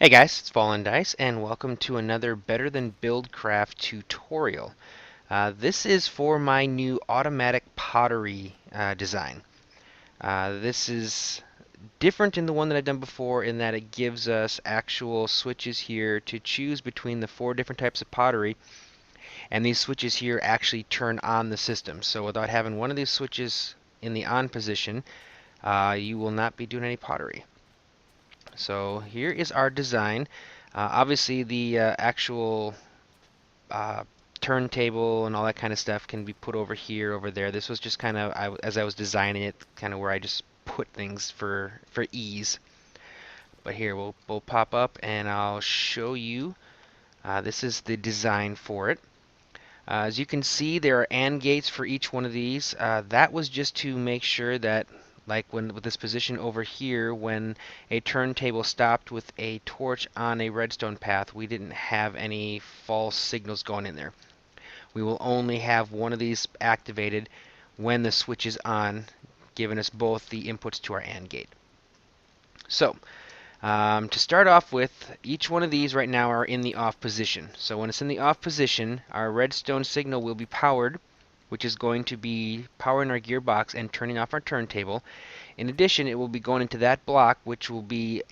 Hey guys, it's FallenDice, and welcome to another Better Than BuildCraft tutorial. This is for my new automatic pottery design. This is different in the one that I've done before in that it gives us actual switches here to choose between the 4 different types of pottery, and these switches here actually turn on the system. So without having one of these switches in the on position, you will not be doing any pottery. So here is our design. Obviously, the actual uh, turntable and all that kind of stuff can be put over here, over there. This was just kind of, as I was designing it, kind of where I just put things for ease. But here, we'll pop up and I'll show you. This is the design for it. As you can see, there are AND gates for each one of these. That was just to make sure that, like when with this position over here, when a turntable stopped with a torch on a redstone path, we didn't have any false signals going in there. We will only have one of these activated when the switch is on, giving us both the inputs to our AND gate. So, to start off with, each one of these right now are in the off position. So when it's in the off position, our redstone signal will be powered, which is going to be powering our gearbox and turning off our turntable. In addition, it will be going into that block, which will be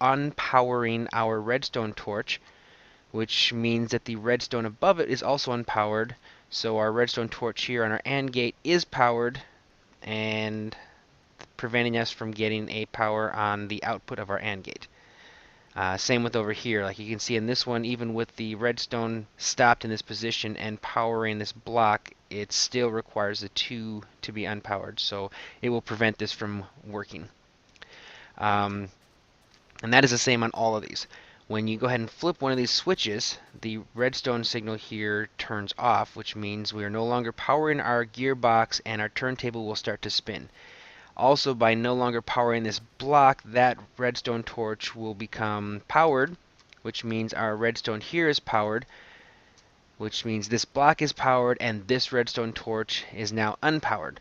unpowering our redstone torch, which means that the redstone above it is also unpowered. So our redstone torch here on our AND gate is powered, and preventing us from getting a power on the output of our AND gate. Same with over here. Like you can see in this one, even with the redstone stopped in this position and powering this block, it still requires the 2 to be unpowered. So it will prevent this from working. And that is the same on all of these. When you go ahead and flip one of these switches, the redstone signal here turns off, which means we are no longer powering our gearbox and our turntable will start to spin. Also, by no longer powering this block, that redstone torch will become powered, which means our redstone here is powered, which means this block is powered and this redstone torch is now unpowered.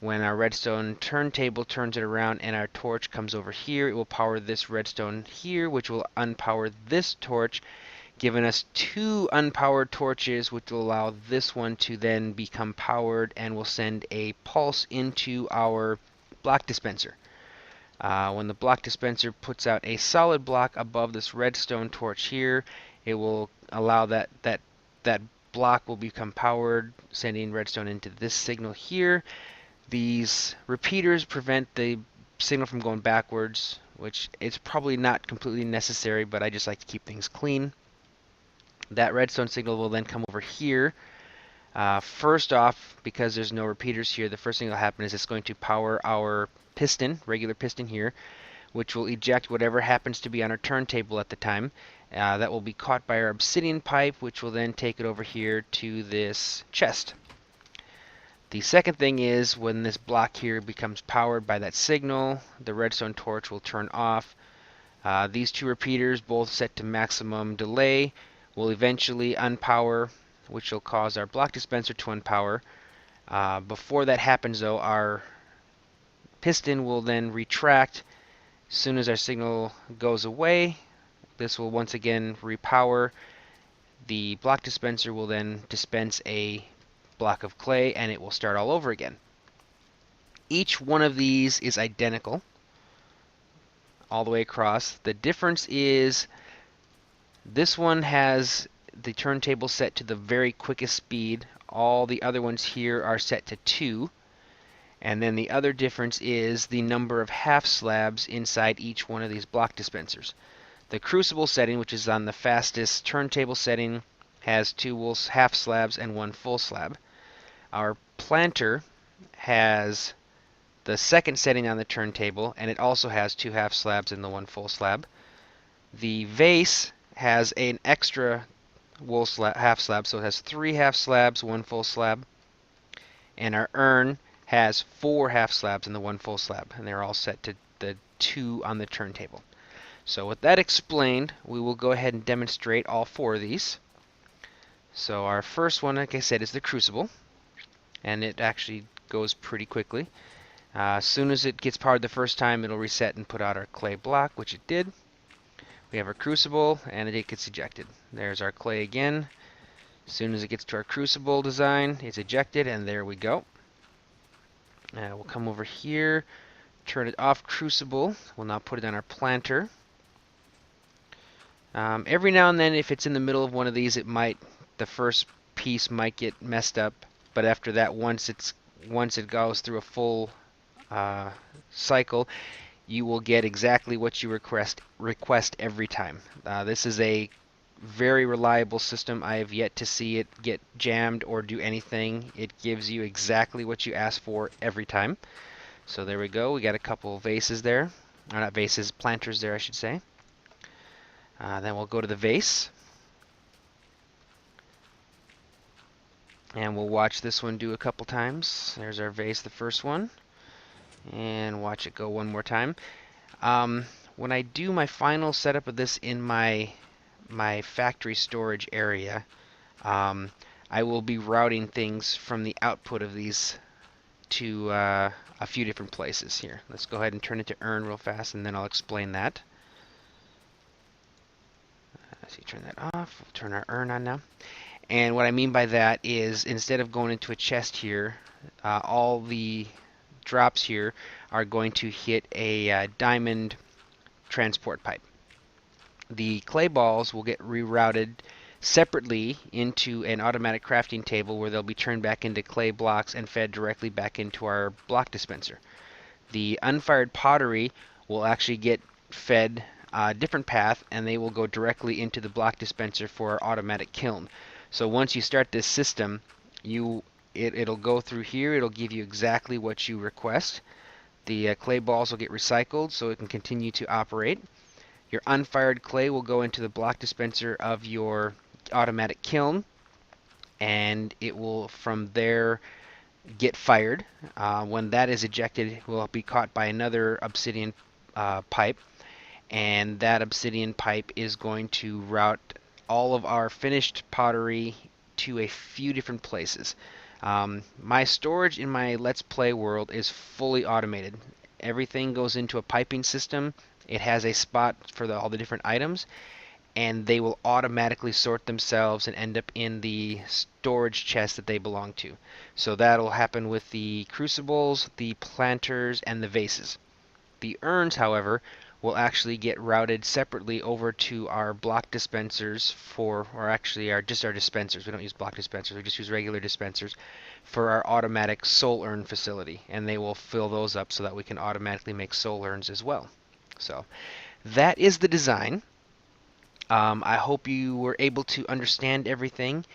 When our redstone turntable turns it around and our torch comes over here, it will power this redstone here, which will unpower this torch, giving us 2 unpowered torches, which will allow this one to then become powered and will send a pulse into our block dispenser. When the block dispenser puts out a solid block above this redstone torch here, it will allow that block will become powered, sending redstone into this signal here. These repeaters prevent the signal from going backwards, which is probably not completely necessary, but I just like to keep things clean. That redstone signal will then come over here. First off, because there's no repeaters here, the first thing that will happen is it's going to power our piston, regular piston here, which will eject whatever happens to be on our turntable at the time. That will be caught by our obsidian pipe, which will then take it over here to this chest. The second thing is when this block here becomes powered by that signal, the redstone torch will turn off. These 2 repeaters, both set to maximum delay, will eventually unpower, which will cause our block dispenser to unpower. Before that happens though, our piston will then retract. As soon as our signal goes away, this will once again repower. The block dispenser will then dispense a block of clay and it will start all over again. Each one of these is identical all the way across. The difference is this one has the turntable set to the very quickest speed. All the other ones here are set to 2. And then the other difference is the number of half slabs inside each one of these block dispensers. The crucible setting, which is on the fastest turntable setting, has 2 half slabs and 1 full slab. Our planter has the second setting on the turntable, and it also has 2 half slabs and the 1 full slab. The vase has an extra half slab, so it has 3 half slabs, 1 full slab. And our urn has 4 half slabs and the 1 full slab, and they're all set to the 2 on the turntable. So with that explained, we will go ahead and demonstrate all 4 of these. So our first one, like I said, is the crucible, and it actually goes pretty quickly. As soon as it gets powered the first time, it'll reset and put out our clay block, which it did. We have our crucible, and it gets ejected. There's our clay again. As soon as it gets to our crucible design, it's ejected, and there we go. We'll come over here, turn it off crucible. We'll now put it on our planter. Every now and then, if it's in the middle of one of these, the first piece might get messed up. But after that, once it goes through a full cycle, you will get exactly what you request every time. This is a very reliable system. I have yet to see it get jammed or do anything. It gives you exactly what you ask for every time. So there we go. We got a couple vases there. Or not vases, planters there, I should say. Then we'll go to the vase. And we'll watch this one do a couple times. There's our vase, the first one. And watch it go one more time. When I do my final setup of this in my factory storage area, I will be routing things from the output of these to a few different places here. Let's go ahead and turn it to urn real fast, and then I'll explain that. So you turn that off. We'll turn our urn on now. And what I mean by that is, instead of going into a chest here, all the drops here are going to hit a diamond transport pipe. The clay balls will get rerouted separately into an automatic crafting table where they'll be turned back into clay blocks and fed directly back into our block dispenser. The unfired pottery will actually get fed a different path, and they will go directly into the block dispenser for our automatic kiln. So once you start this system, it'll go through here. It'll give you exactly what you request. The clay balls will get recycled so it can continue to operate. Your unfired clay will go into the block dispenser of your automatic kiln, and it will from there get fired. When that is ejected, it will be caught by another obsidian pipe, and that obsidian pipe is going to route all of our finished pottery to a few different places. My storage in my Let's Play world is fully automated. Everything goes into a piping system. It has a spot for all the different items, and they will automatically sort themselves and end up in the storage chest that they belong to. So that'll happen with the crucibles, the planters, and the vases. The urns, however, will actually get routed separately over to our block dispensers or actually just our dispensers. We don't use block dispensers, we just use regular dispensers for our automatic soul urn facility, and they will fill those up so that we can automatically make soul urns as well. So that is the design. I hope you were able to understand everything.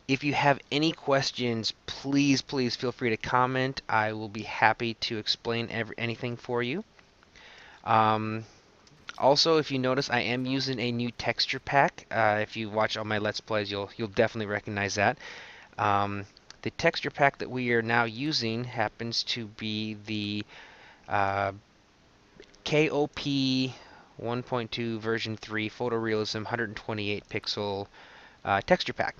If you have any questions, please feel free to comment. I will be happy to explain anything for you. Also, if you notice, I am using a new texture pack. If you watch all my Let's Plays, you'll definitely recognize that. The texture pack that we are now using happens to be the KOP 1.2 version 3 Photorealism 128 pixel texture pack.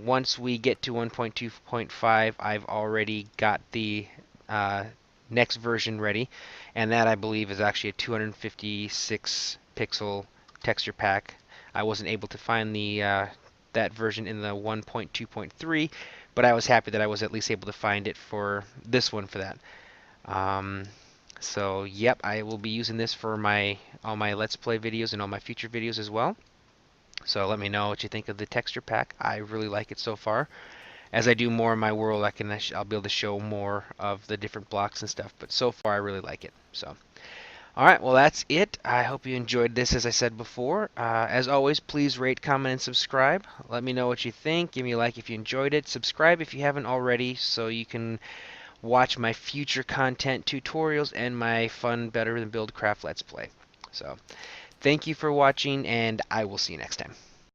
Once we get to 1.2.5, I've already got the next version ready, and that I believe is actually a 256 pixel texture pack. I wasn't able to find that version in the 1.2.3, but I was happy that I was at least able to find it for this one for that. So yep, I will be using this for all my Let's Play videos and all my future videos as well. So let me know what you think of the texture pack. I really like it so far. As I do more in my world, I'll be able to show more of the different blocks and stuff. But so far, I really like it. So, all right, well that's it. I hope you enjoyed this, as I said before. As always, please rate, comment, and subscribe. Let me know what you think. Give me a like if you enjoyed it. Subscribe if you haven't already, so you can watch my future content, tutorials, and my fun Better Than BuildCraft Let's Play. So, thank you for watching, and I will see you next time.